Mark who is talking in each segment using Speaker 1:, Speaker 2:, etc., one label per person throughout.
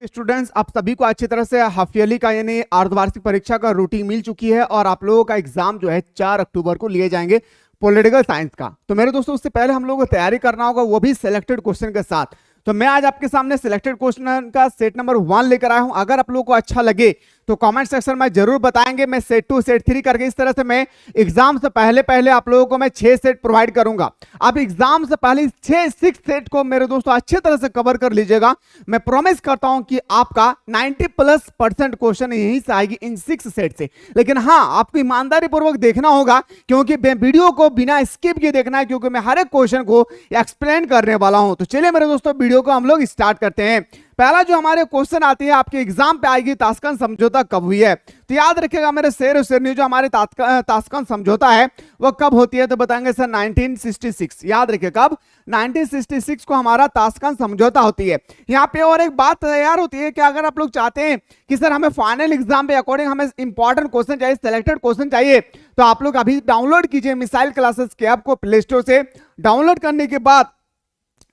Speaker 1: Students, आप सभी को अच्छी तरह से हाफ ईयरली का यानी अर्धवार्षिक परीक्षा का रूटीन मिल चुकी है और आप लोगों का एग्जाम जो है 4 अक्टूबर को लिए जाएंगे पॉलिटिकल साइंस का। तो मेरे दोस्तों, उससे पहले हम लोगों को तैयारी करना होगा, वो भी सिलेक्टेड क्वेश्चन के साथ। तो मैं आज आपके सामने सिलेक्टेड क्वेश्चन का सेट नंबर 1 लेकर आया हूं। अगर आप लोगों को अच्छा लगे तो कमेंट सेक्शन में जरूर बताएंगे। मैं सेट 2 सेट 3 करके इस तरह से मैं एग्जाम से पहले आप लोगों को मैं 6 सेट प्रोवाइड करूंगा। आप एग्जाम से पहले 6 सेट को मेरे दोस्तों अच्छे तरह से कवर कर लीजिएगा। मैं प्रॉमिस करता हूं कि आपका 90+% क्वेश्चन यहीं से आएगी इन 6 सेट से। लेकिन हाँ, आपको ईमानदारी पूर्वक देखना होगा, क्योंकि वीडियो को बिना स्किप किए देखना है, क्योंकि मैं हर एक क्वेश्चन को एक्सप्लेन करने वाला हूं। तो चलिए मेरे दोस्तों, वीडियो को हम लोग स्टार्ट करते हैं। पहला जो हमारे क्वेश्चन आती है आपके एग्जाम पे आएगी, ताशकंद समझौता कब हुई है। तो याद रखिएगा मेरे शेर और शेरनी, जो हमारे ताशकंद समझौता है वो कब होती है, तो बताएंगे सर 1966। याद रखिए कब, 1966 को हमारा ताशकंद समझौता होती है। यहाँ पे और एक बात तैयार होती है कि अगर आप लोग चाहते हैं कि सर हमें फाइनल एग्जाम पे अकॉर्डिंग हमें इंपॉर्टेंट क्वेश्चन चाहिए, सिलेक्टेड क्वेश्चन चाहिए, तो आप लोग अभी डाउनलोड कीजिए मिसाइल क्लासेस के ऐप को प्ले स्टोर से। डाउनलोड करने के बाद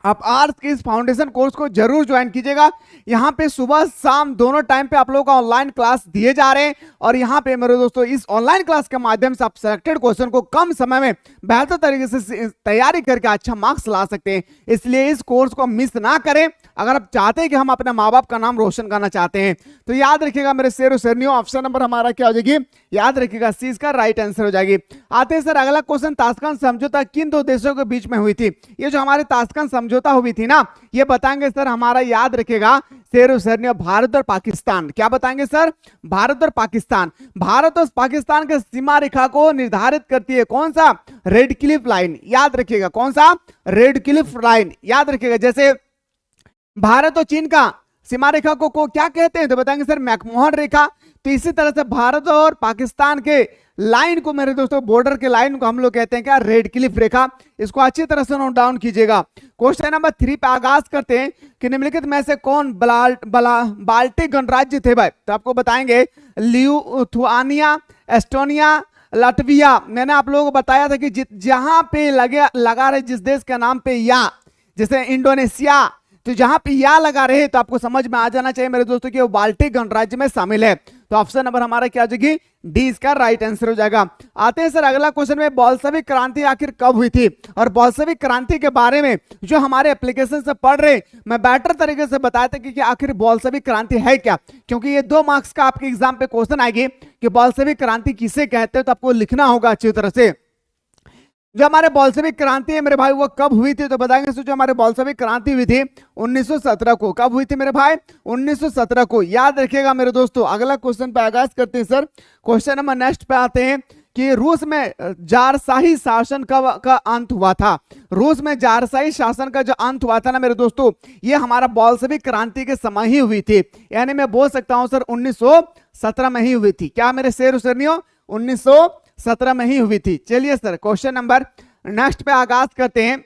Speaker 1: आप आर्ट्स के इस फाउंडेशन कोर्स को जरूर ज्वाइन कीजिएगा। यहाँ पे सुबह शाम दोनों टाइम पे आप लोगों का ऑनलाइन क्लास दिए जा रहे हैं, और यहाँ पे मेरे दोस्तों इस ऑनलाइन क्लास के माध्यम से आप सिलेक्टेड क्वेश्चन को कम समय में बेहतर तरीके से तैयारी करके अच्छा मार्क्स ला सकते हैं। इसलिए इस कोर्स को मिस ना करें। अगर आप चाहते हैं कि हम अपने माँ बाप का नाम रोशन करना चाहते हैं, तो याद रखिएगा मेरे शेर और शेरनियों, ऑप्शन नंबर हमारा क्या हो जाएगी, याद रखिएगा सी इसका राइट आंसर हो जाएगी। आते हैं सर अगला क्वेश्चन, ताशकंद समझौता किन 2 देशों के बीच में हुई थी। ये जो हमारे ताशकंद समझौता हुई थी ना, ये बताएंगे सर हमारा, याद रखिएगा शेर और शेरनियों, भारत और पाकिस्तान। क्या बताएंगे सर, भारत और पाकिस्तान। भारत और पाकिस्तान के सीमा रेखा को निर्धारित करती है कौन सा, रेड क्लिफ लाइन। याद रखिएगा कौन सा, रेड क्लिफ लाइन। याद रखिएगा जैसे भारत और चीन का सीमा रेखा को क्या कहते हैं, तो बताएंगे सर मैकमोहन रेखा। तो इसी तरह से भारत और पाकिस्तान के लाइन को मेरे दोस्तों, बॉर्डर के लाइन को हम लोग कहते हैं क्या, रेड क्लिफ रेखा। इसको अच्छी तरह से नोट डाउन कीजिएगा। क्वेश्चन नंबर 3 पे आगाज करते हैं कि निम्नलिखित में से कौन बाल्टिक गणराज्य थे भाई। तो आपको बताएंगे लिथुआनिया, एस्टोनिया, लाटविया। मैंने आप लोगों को बताया था कि जहां पे लगा रहे जिस देश के नाम पे या, जैसे इंडोनेशिया, तो जहां पे या लगा रहे तो आपको समझ में आ जाना चाहिए मेरे दोस्तों कि वो बाल्टिक गणराज्य में शामिल है। तो ऑप्शन नंबर हमारा क्या हो जाएगी, डी इसका राइट आंसर हो जाएगा। आते हैं सर अगला क्वेश्चन में, बोल्शेविक क्रांति आखिर कब हुई थी। और बोल्शेविक क्रांति के बारे में जो हमारे एप्लीकेशन से पढ़ रहे, मैं बेटर तरीके से बताया था कि आखिर बोल्शेविक क्रांति है क्या, क्योंकि ये 2 मार्क्स का आपके एग्जाम पे क्वेश्चन आएगी कि बोल्शेविक क्रांति किसे कहते हैं। तो आपको लिखना होगा अच्छी तरह से, जो हमारे बोल्शेविक क्रांति है मेरे भाई वो कब हुई थी। तो बताएंगे जो हमारे बोल्शेविक क्रांति हुई थी 1917 को। कब हुई थी मेरे भाई, 1917 को। याद रखिएगा मेरे दोस्तों। अगला क्वेश्चन पे आगाज करते हैं सर। क्वेश्चन नंबर नेक्स्ट पे आते हैं कि रूस में जारशाही शासन का अंत हुआ था। रूस में जारशाही शासन का जो अंत हुआ था ना मेरे दोस्तों, ये हमारा बोल्शेविक क्रांति के समय ही हुई थी। यानी मैं बोल सकता हूं सर 1917 में ही हुई थी। क्या मेरे शेर शेरनियों, 1917 में ही हुई थी। चलिए सर क्वेश्चन नंबर नेक्स्ट पे आगाज करते हैं।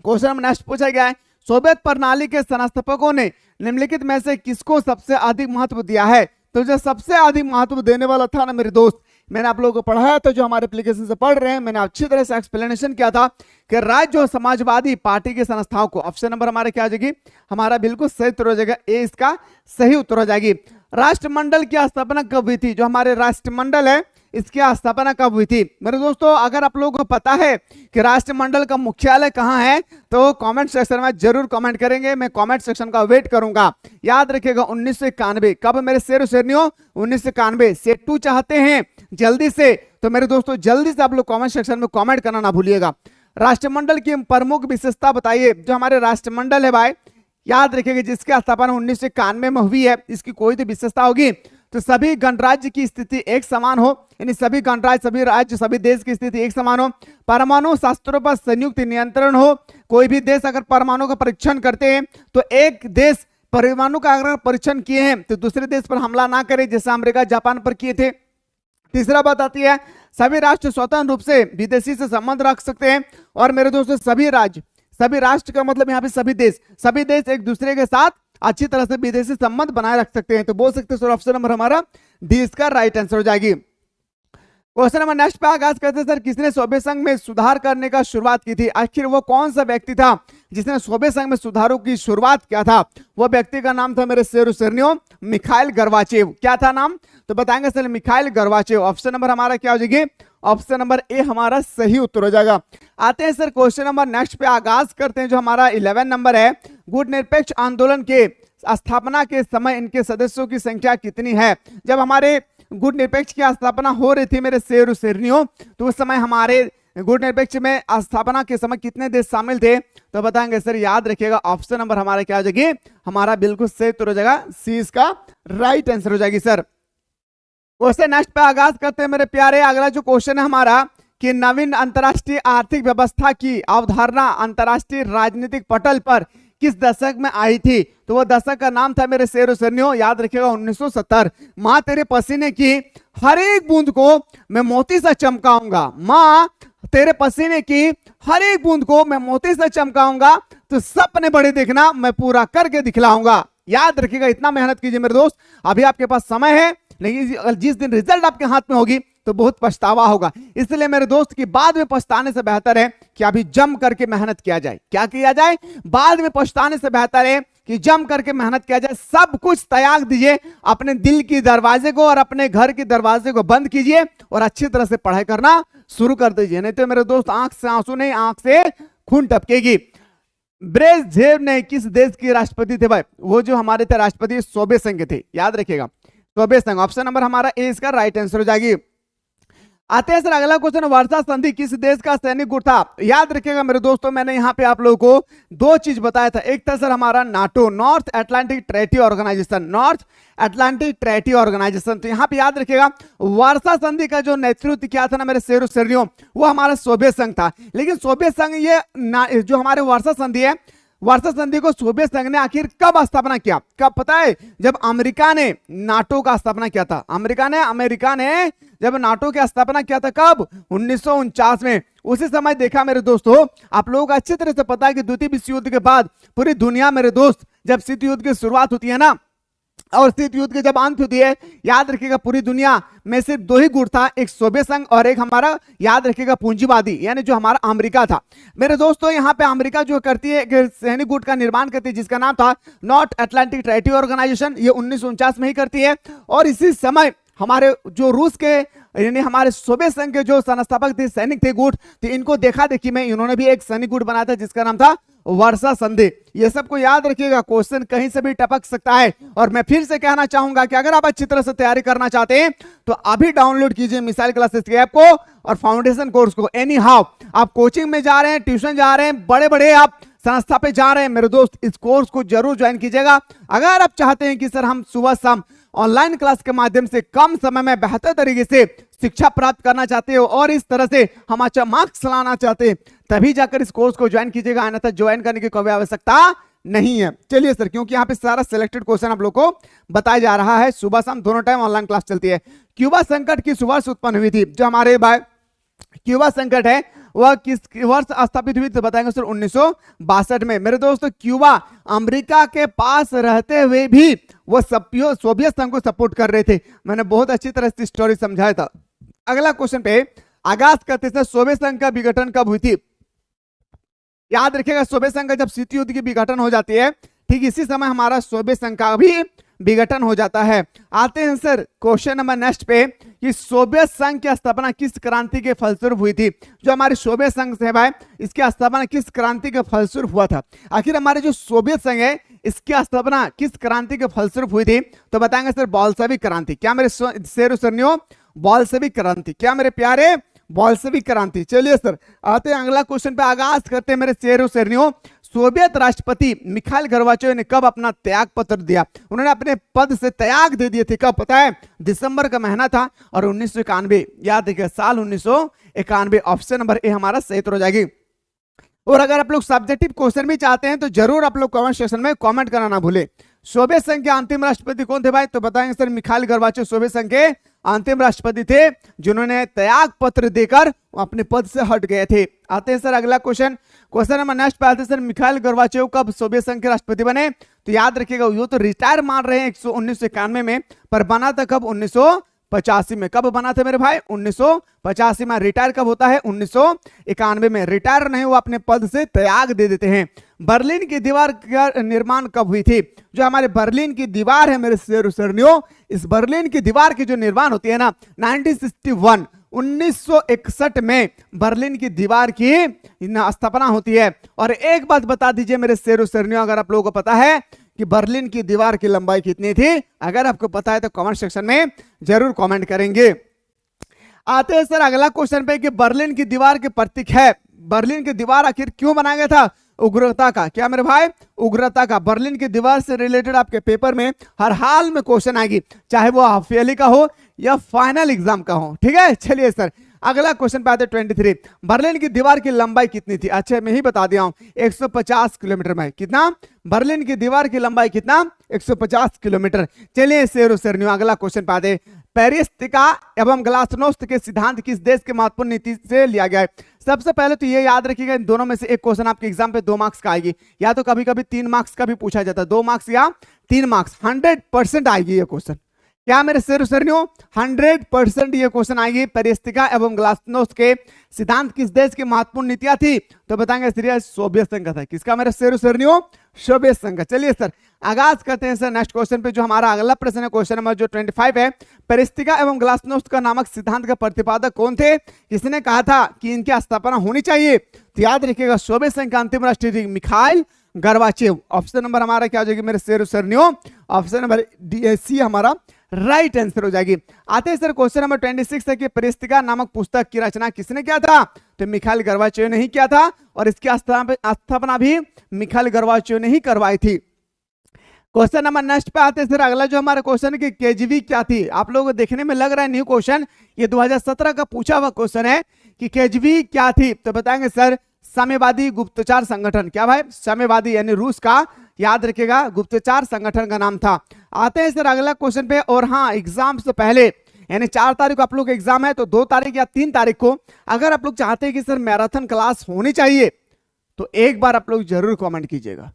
Speaker 1: क्वेश्चन नंबर नेक्स्ट पूछा गया है, सोवियत प्रणाली के संस्थापकों ने निम्नलिखित में से किसको सबसे अधिक महत्व दिया है। तो जो सबसे अधिक महत्व देने वाला था ना मेरे दोस्त, मैंने आप लोगों को पढ़ाया था, जो हमारे एप्लीकेशन से पढ़ रहे हैं, मैंने अच्छी तरह से एक्सप्लेनेशन किया था कि राज्य और समाजवादी पार्टी के संस्थाओं को। ऑप्शन नंबर हमारे क्या आ जाएगी, हमारा बिल्कुल सही उत्तर हो जाएगा, ए इसका सही उत्तर हो जाएगी। राष्ट्रमंडल की स्थापना कब हुई थी। जो हमारे राष्ट्रमंडल है इसकी स्थापना कब हुई थी मेरे दोस्तों। अगर आप लोगों को पता है कि राष्ट्रमंडल का मुख्यालय कहां है, तो कमेंट सेक्शन में जरूर कमेंट करेंगे। मैं कमेंट सेक्शन का वेट करूंगा। याद रखिएगा 1991। कब मेरे शेर शेरनियों, 1991। सेट 2 चाहते हैं जल्दी से, तो मेरे दोस्तों जल्दी से आप लोग कमेंट सेक्शन में कमेंट करना ना भूलिएगा। राष्ट्रमंडल की प्रमुख विशेषता बताइए। जो हमारे राष्ट्रमंडल है भाई, याद रखिएगा जिसकी स्थापना 1991 में हुई है, इसकी कोई तो विशेषता होगी, तो सभी गणराज्य की स्थिति एक समान हो, यानी सभी गणराज्य, सभी राज्य, सभी देश की स्थिति एक समान हो। परमाणु शस्त्रों पर संयुक्त नियंत्रण हो। कोई भी देश अगर परमाणु का परीक्षण करते हैं तो एक देश परमाणु का अगर परीक्षण किए हैं तो दूसरे देश पर हमला ना करे, जैसे अमेरिका जापान पर किए थे। तीसरा बात आती है, सभी राष्ट्र स्वतंत्र रूप से विदेशी से संबंध रख सकते हैं। और मेरे दोस्तों सभी राज्य, सभी राष्ट्र का मतलब यहाँ पे सभी देश एक दूसरे के साथ अच्छी तरह से विदेशी संबंध बनाए रख सकते हैं। तो बोल सकते हैं ऑप्शन नंबर हमारा डी इसका राइट आंसर हो जाएगी। क्वेश्चन नंबर नेक्स्ट पे आगाज करते हैं सर, किसने सोवियत संघ में सुधार करने का शुरुआत की थी? आखिर वो कौन सा व्यक्ति था जिसने सोवियत संघ में सुधारों की शुरुआत किया था? वो व्यक्ति का नाम था मेरे शेरनियो मिखाइल गोर्बाचेव। क्या था नाम? तो बताएंगे sir Mikhail Gorbachev. Option number हमारा क्या हो जाएगी? ऑप्शन नंबर ए हमारा सही उत्तर हो जाएगा। आते हैं सर क्वेश्चन नंबर नेक्स्ट पे आगाज करते हैं, जो हमारा 11 नंबर है। गुट निरपेक्ष आंदोलन के स्थापना के समय इनके सदस्यों की संख्या कितनी है? जब हमारे गुट निरपेक्ष की स्थापना हो रही थी मेरे शेरनियो, तो उस समय हमारे गुट निरपेक्ष में स्थापना के समय कितने देश शामिल थे? तो बताएंगे सर, याद रखिएगा ऑप्शन नंबर हमारा क्या हो जाएगी? हमारा बिल्कुल सही उत्तर हो जाएगा, सी इसका राइट आंसर हो जाएगी सर। क्वेश्चन नेक्स्ट पे आगाज करते हैं मेरे प्यारे। अगला जो क्वेश्चन है हमारा कि नवीन अंतरराष्ट्रीय आर्थिक व्यवस्था की अवधारणा अंतरराष्ट्रीय राजनीतिक पटल पर किस दशक में आई थी? तो वो दशक का नाम था मेरे शेरनियो, याद रखिएगा 1970। माँ तेरे पसीने की हर एक बूंद को मैं मोती से चमकाऊंगा, माँ तेरे पसीने की हर एक बूंद को मैं मोती से चमकाऊंगा, तो सपने बड़े देखना मैं पूरा करके दिखलाऊंगा। याद रखिएगा, इतना मेहनत कीजिए मेरे दोस्त, अभी आपके पास समय है, लेकिन जिस दिन रिजल्ट आपके हाथ में होगी तो बहुत पछतावा होगा। इसलिए मेरे दोस्त की बाद में पछताने से बेहतर है कि अभी जम करके मेहनत किया जाए। क्या किया जाए? बाद में पछताने से बेहतर है कि जम करके मेहनत किया जाए। सब कुछ त्याग दीजिए, अपने दिल की दरवाजे को और अपने घर के दरवाजे को बंद कीजिए और अच्छी तरह से पढ़ाई करना शुरू कर दीजिए, नहीं तो मेरे दोस्त आंख से आंसू नहीं, आंख से खून टपकेगी। ब्रेजनेव ने किस देश के राष्ट्रपति थे भाई? वो जो हमारे थे राष्ट्रपति सोवियत संघ के थे, याद रखिएगा सोवियत संघ। ऑप्शन नंबर हमारा ए इसका राइट आंसर हो जाएगी। आते हैं सर अगला क्वेश्चन, वर्षा संधि किस देश का सैनिक गुट था? याद रखिएगा मेरे दोस्तों, मैंने यहाँ पे आप लोगों को दो चीज बताया था। एक था सर हमारा NATO, north atlantic treaty organisation, north atlantic treaty organisation. तो यहाँ पे याद रखिएगा वर्षा संधि का जो नेतृत्व किया था ना मेरे शेरनियो, वो हमारा सोवियत संघ था। लेकिन सोवियत संघ ये जो हमारे वर्षा संधि है, वर्षा संधि को सोवियत संघ ने आखिर कब स्थापना किया? कब पता है? जब अमेरिका ने नाटो का स्थापना किया था। अमेरिका ने जब नाटो की स्थापना किया था, कब? 1949 में। उसी समय देखा मेरे दोस्तों, आप लोगों को अच्छी तरह से पता है कि द्वितीय विश्व युद्ध के बाद पूरी दुनिया मेरे दोस्त, जब शीत युद्ध की शुरुआत होती है ना और शीत युद्ध के जब अंत होती है, याद रखिएगा पूरी दुनिया में सिर्फ दो ही गुट था, एक सोवियत संघ और एक हमारा याद रखिएगा पूंजीवादी, यानी जो हमारा अमेरिका था। मेरे दोस्तों यहाँ पे अमेरिका जो करती है एक सैनिक गुट का निर्माण करती है जिसका नाम था नॉर्थ अटलांटिक ट्रेटी ऑर्गेनाइजेशन, ये 1949 में ही करती है। और इसी समय हमारे जो रूस के यानी हमारे सोवियत संघ के जो संस्थापक थे, सैनिक थे गुट, तो इनको देखा देखी में इन्होंने भी एक सैनिक गुट बनाया था जिसका नाम था वर्षा संधि। ये सबको याद रखिएगा, क्वेश्चन कहीं से भी टपक सकता है। और मैं फिर से कहना चाहूंगा कि अगर आप अच्छी तरह से तैयारी करना चाहते हैं तो अभी डाउनलोड कीजिए मिसाइल क्लासेस के ऐप को और फाउंडेशन कोर्स को। एनी हाउ आप कोचिंग में जा रहे हैं, ट्यूशन जा रहे हैं, बड़े बड़े आप संस्था पे जा रहे हैं, मेरे दोस्त इस कोर्स को जरूर ज्वाइन कीजिएगा। अगर आप चाहते हैं कि सर हम सुबह शाम ऑनलाइन क्लास के माध्यम से कम समय में बेहतर तरीके से शिक्षा प्राप्त करना चाहते हो और इस तरह से हम अच्छा मार्क्स लाना चाहते हैं, तभी जाकर इस कोर्स को ज्वाइन कीजिएगा, अन्यथा ज्वाइन करने की कोई आवश्यकता नहीं है। चलिए सर, क्योंकि यहाँ पे सारा सिलेक्टेड क्वेश्चन आप लोग को बताया जा रहा है, सुबह शाम दोनों टाइम ऑनलाइन क्लास चलती है। क्यूबा संकट किस वर्ष उत्पन्न हुई थी? जो हमारे भाई क्यूबा संकट है वह किस वर्ष स्थापित हुई? तो बताएंगे सर 1962 में। मेरे दोस्तों क्यूबा अमेरिका के पास रहते हुए भी वो सोवियत संघ को सपोर्ट कर रहे थे। मैंने बहुत अच्छी तरह से स्टोरी समझाया था। अगला क्वेश्चन पे आगाज करते हैं, सोवियत संघ का विघटन कब हुई थी? याद रखिएगा सोवियत संघ का जब शीत युद्ध की विघटन हो जाती है, ठीक इसी समय हमारा सोवियत संघ का भी विघटन हो जाता है। आते हैं सर क्वेश्चन नंबर नेक्स्ट पे कि सोवियत संघ की स्थापना किस क्रांति के फलस्वरूप हुई थी? जो हमारे सोवियत संघ है भाई, इसकी स्थापना किस क्रांति के फलस्वरूप हुआ था? आखिर हमारे जो सोवियत संघ है इसकी स्थापना किस क्रांति के फलस्वरूप हुई थी? तो बताएंगे सर बोल्शेविक क्रांति। क्या मेरे शेरनियो? बोल्शेविक क्रांति। क्या मेरे प्यारे? बोल्शेविक क्रांति। चलिए सर आते हैं अगला क्वेश्चन पे आगाज करते हैं मेरे शेरनियो। सोवियत राष्ट्रपति मिखाइल गोर्बाचेव ने कब अपना त्याग पत्र दिया? उन्होंने अपने पद से त्याग दे दिए थे, कब पता है? दिसंबर का महीना था और 1991, याद रखिए साल 1991। ऑप्शन नंबर ए हमारा सही उत्तर हो जाएगी। और अगर आप लोग सब्जेक्टिव क्वेश्चन भी चाहते हैं तो जरूर आप लोग कमेंट सेक्शन में कमेंट करना ना भूले। सोवियत संघ के अंतिम राष्ट्रपति कौन थे भाई? तो बताएंगे सर मिखाइल गोर्बाचेव सोवियत संघ के अंतिम राष्ट्रपति थे जिन्होंने त्याग पत्र देकर अपने पद से हट गए थे। आते हैं सर अगला क्वेश्चन नंबर नेक्स्ट पे आते हैं सर मिखाइल गोर्बाचेव कब सोवियत संघ के राष्ट्रपति बने? तो याद रखिएगा वो तो रिटायर मान रहे हैं 1991 में, पर बना था कब? 1985 में। कब बना था मेरे भाई? 1985 में। रिटायर कब होता है? 1991 में। रिटायर नहीं, वो अपने पद से त्याग दे देते हैं। बर्लिन की दीवार का निर्माण कब हुई थी? जो हमारे बर्लिन की दीवार है मेरे शेर सरनियों, इस बर्लिन की दीवार की जो निर्माण होती है ना, 1961 1961 में बर्लिन की दीवार की स्थापना होती है। और एक बात बता दीजिए मेरे शेर सरनियों, अगर आप लोगों को पता है कि बर्लिन की दीवार की लंबाई कितनी थी, अगर आपको पता है तो कमेंट सेक्शन में जरूर कमेंट करेंगे। आते हैं सर अगला क्वेश्चन पे कि बर्लिन की दीवार के प्रतीक है। बर्लिन की दीवार आखिर क्यों बनाया गया था? उग्रता का। क्या मेरे भाई? उग्रता का। बर्लिन की दीवार से रिलेटेड आपके पेपर में हर हाल में क्वेश्चन आएगी, चाहे वो हाफ ईयरली का हो या फाइनल एग्जाम का हो। ठीक है, चलिए सर अगला क्वेश्चन पे आते 23। बर्लिन की दीवार की लंबाई कितनी थी? अच्छा मैं ही बता दिया हूं, 150 किलोमीटर में। कितना? बर्लिन की दीवार की लंबाई कितना? 150 किलोमीटर। चलिए शेर सरनियों अगला क्वेश्चन पे आते। पेरिस्टिका एवं ग्लासनोस्ट के सिद्धांत किस देश के महत्वपूर्ण नीति से लिया गया है? सबसे पहले तो ये याद रखिएगा, इन दोनों में से एक क्वेश्चन आपके एग्जाम पे 2 मार्क्स का आएगी, या तो कभी कभी 3 मार्क्स का भी पूछा जाता है। 2 मार्क्स या 3 मार्क्स, 100% आएगी ये क्वेश्चन। क्या मेरे शेर सरनियों? 100% ये क्वेश्चन आएगी। पेरिस्टिका एवं ग्लासनोस्ट के सिद्धांत किस देश की महत्वपूर्ण नीतियां थी? तो बताएंगे सीरियस सोवियत संघ का था। किसका मेरे शेर सरनियों? सोवियत संघ का। चलिए सर आगाज करते हैं सर नेक्स्ट क्वेश्चन पे। जो हमारा अगला प्रश्न है, क्वेश्चन नंबर जो 25 है, पेरिस्टिका एवं ग्लासनोस्ट का नामक सिद्धांत का प्रतिपादक कौन थे? किसने कहा था कि इनकी स्थापना होनी चाहिए? तो याद रखिएगा सोवियत संघ का अंतिम राष्ट्रपति मिखाइल गोर्बाचेव। ऑप्शन नंबर हमारा क्या हो जाएगी मेरे शेर सरनियों? ऑप्शन नंबर सी हमारा राइट आंसर हो जाएगी। आते हैं सर क्वेश्चन नंबर 26 है कि पेरिस्टिका नामक पुस्तक की रचना किसने किया था? तो मिखाइल गोर्बाचेव ने ही किया था, और इसकी स्थापना भी मिखाइल गोर्बाचेव ने ही करवाई थी। क्वेश्चन नंबर नेक्स्ट पे आते हैं सर अगला जो हमारा क्वेश्चन है कि केजीबी क्या थी? आप लोगों को देखने में लग रहा है न्यू क्वेश्चन, ये 2017 का पूछा हुआ क्वेश्चन है कि केजीबी क्या थी? तो बताएंगे सर साम्यवादी गुप्तचर संगठन। क्या भाई? साम्यवादी यानी रूस का, याद रखिएगा, गुप्तचर संगठन का नाम था। आते हैं सर अगला क्वेश्चन पे। और हाँ, एग्जाम से पहले यानी 4 तारीख को आप लोग एग्जाम है, तो 2 तारीख या 3 तारीख को अगर आप लोग चाहते हैं कि सर मैराथन क्लास होनी चाहिए, तो एक बार आप लोग जरूर कमेंट कीजिएगा।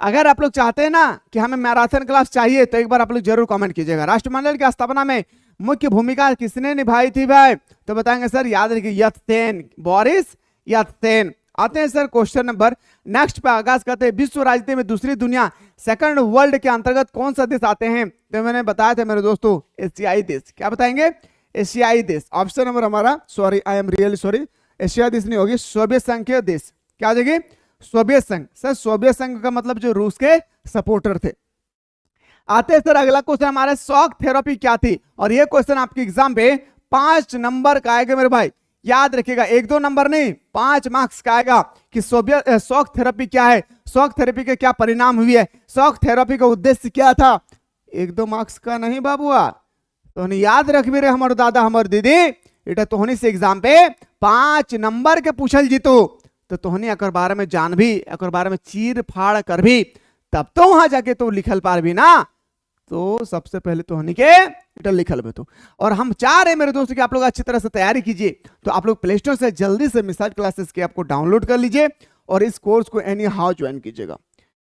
Speaker 1: अगर आप लोग चाहते हैं ना कि हमें मैराथन क्लास चाहिए, तो एक बार आप लोग जरूर कमेंट कीजिएगा। राष्ट्रमंडल की स्थापना में मुख्य भूमिका किसने निभाई थी भाई? तो बताएंगे सर, याद रखिए यत्सेन, बोरिस यत्सेन। आते हैं सर क्वेश्चन नंबर नेक्स्ट पे आगाज करते हैं। विश्व राजनीति में दूसरी दुनिया सेकंड वर्ल्ड के अंतर्गत कौन सा देश आते हैं? तो मैंने बताया था मेरे दोस्तों, एशियाई देश। क्या बताएंगे? एशियाई देश। ऑप्शन नंबर हमारा, sorry I am really sorry, एशियाई देश नहीं होगी, सोवियत संघ के देश। क्या आ जाएगी? सोवियत संघ। सर सोवियत संघ का मतलब जो रूस के सपोर्टर थे। आते हैं सर अगला क्वेश्चन हमारा, शॉक थेरेपी क्या थी? और ये क्वेश्चन आपके एग्जाम पे 5 नंबर का आएगा मेरे भाई, याद रखिएगा, 1-2 नंबर नहीं, 5 मार्क्स का आएगा कि शॉक थेरेपी क्या है, शॉक थेरेपी के क्या परिणाम हुए है, शॉक थेरेपी का उद्देश्य क्या था। 1-2 मार्क्स का नहीं बाबुआ, तो याद रख भी रहे हमारे दादा हमारे दीदी, इटा तोहनी से एग्जाम पे 5 नंबर के पूछल जीतो, तो तोहनी एक बारे में जान भी, एक बारे में चीर फाड़ कर भी, तब तो वहां जाके तो लिखल पार भी ना। तो सबसे पहले तो हनी के इटा लिखल में तो, और हम चाह रहे हैं मेरे दोस्तों कि आप लोग अच्छी तरह से तैयारी कीजिए। तो आप लोग प्ले स्टोर से जल्दी से मिसाइल क्लासेस के आपको डाउनलोड कर लीजिए और इस कोर्स को एनी हाउ ज्वाइन कीजिएगा।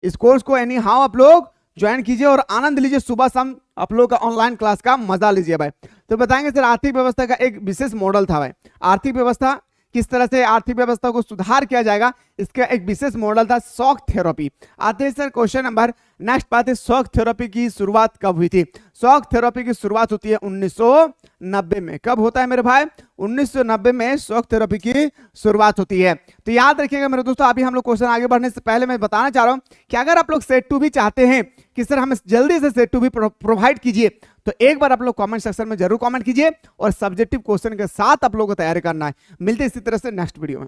Speaker 1: इस कोर्स को एनी हाउ आप लोग ज्वाइन कीजिए और आनंद लीजिए, सुबह शाम आप लोग का ऑनलाइन क्लास का मजा लीजिए भाई। तो बताएंगे सर आर्थिक व्यवस्था का एक विशेष मॉडल था भाई, आर्थिक व्यवस्था किस तरह से आर्थिक व्यवस्था को सुधार किया जाएगा, इसका एक विशेष मॉडल था शॉक थेरेपी। आते हैं सर क्वेश्चन नंबर नेक्स्ट बात है, शॉक थेरेपी की शुरुआत कब हुई थी। शॉक थेरेपी की शुरुआत होती है 1990 में। कब होता है मेरे भाई? 1990 में शॉक थेरेपी की शुरुआत होती है। तो याद रखिएगा मेरे दोस्तों, अभी हम लोग क्वेश्चन आगे बढ़ने से पहले मैं बताना चाह रहा हूं कि अगर आप लोग सेट 2 भी चाहते हैं कि सर हमें जल्दी से सेट 2 भी प्रोवाइड कीजिए, तो एक बार आप लोग कमेंट सेक्शन में जरूर कमेंट कीजिए और सब्जेक्टिव क्वेश्चन के साथ आप लोगों को तैयारी करना है। मिलते इसी तरह से नेक्स्ट वीडियो में।